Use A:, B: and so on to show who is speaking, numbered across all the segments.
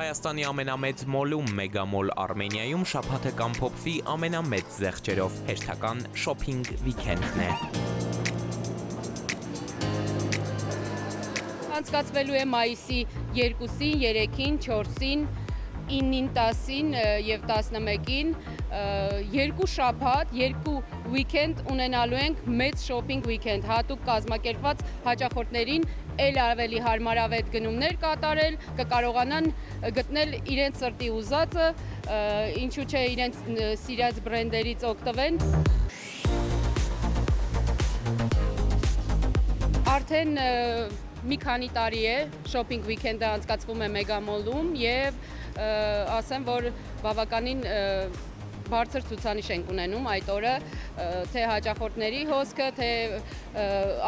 A: Հայաստանի ամենամեծ մոլում Մեգամոլ Արմենիայում շաբաթը կամփոփվի ամենամեծ զեղչերով, հերթական շոփինգ վիքենդն է։
B: Անցկացվելու է մայիսի 2-ին, 3-ին, 4-ին, 9-ին, 10-ին և 11-ին, երկու շաբաթ, երկու վիքենդ ունենալու ենք մեծ շոփինգ վիքենդ, հատուկ կազմակերպված հաճախորդներին էլ ավելի հարմարավետ գնումներ կատարել, կկարողանան գտնել իրենց սրտի ուզածը, ինչու չէ իրենց սիրած բրենդերից օգտվեն։ Արդեն մի քանի տարի է շոփինգ վիքենդը անցկացվում է Մեգամոլում և ասեմ, որ բավականին բարձր ցուցանիշ ենք ունենում այդ օրը, թե հաճախորդների հոսքը, թե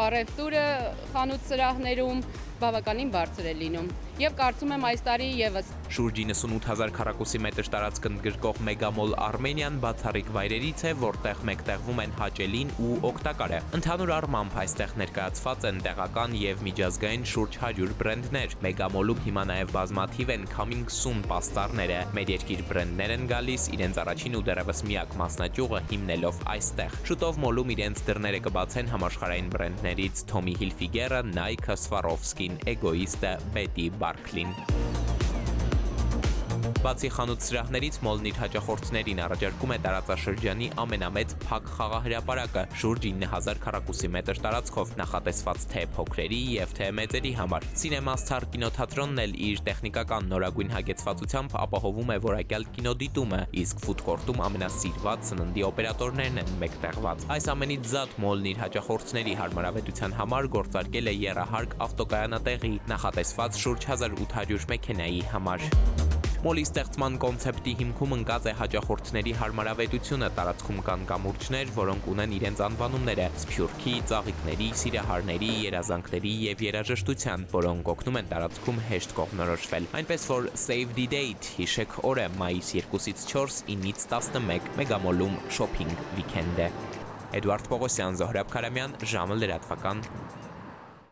B: առևտուրը խանութ սրահներում բավականին բարձր է լինում և կարծում եմ այս տարի ևս։
A: Շուրջ 98,000 քառակուսի մետր տարածք ընդգրկող Մեգամոլ Արմենիան բացառիկ վայրերից է, որտեղ մեկտեղվում են հաճելին ու օգտակարը։ Ընդհանուր առմամբ այստեղ ներկայացված են տեղական և միջազգային շուրջ 100 բրենդներ։ Մեգամոլում հիմա նաև բազմաթիվ են coming soon պաստառները։ Մեր երկիր բրենդներ են գալիս իրենց առաջին ու դեռևս միակ մասնաճյուղը հիմնելով այստեղ։ Շուտով մոլում իրենց դռները կբացեն համաշխարհային բրենդներից Tommy Hilfiger-ը, Nike-ը, Swarovski-ն, Egoist-ը, Betty Barclay-ն։ Բացի խանութ սրահներից մոլն իր հաճախորդներին առաջարկում է տարածաշրջանի ամենամեծ փակ խաղահրապարակը, շուրջ 9000 քառակուսի մետր տարածքով, նախատեսված թե փոքրերի և թե մեծերի համար։ Cinema Star կինոթատրոնն էլ իր տեխնիկական նորագույն հագեցվածությամբ ապահովում է որակյալ կինոդիտումը, իսկ food court-ում ամենասիրված սննդի օպերատորներն են մեկտեղված։ Այս ամենից զատ մոլն իր հաճախորդների հարմարավետության համար գործարկել է եռահարկ ավտոկայանատեղի, նախատեսված շուրջ 1800 մեքենայի համար։ Մոլի ստեղծման կոնցեպտի հիմքում ընկած է հաճախորդների հարմարավետությունը, տարածքում կան կամուրջներ, որոնք ունեն իրենց անվանումները՝ սփյուռքի, ծաղիկների, սիրահարների, երազանքների և երաժշտության, որոնք օգնում են տարածքում հեշտ կողմնորոշվել։ Այնպես որ Save the Date, հիշեք օրը մայիս 2-ից 4, 9-ից 11 Մեգամոլում շոփինգ վիքենդ է։ Էդվարդ Պողոսյան, Զոհրաբ Քարամյան, ժամը լրատվական։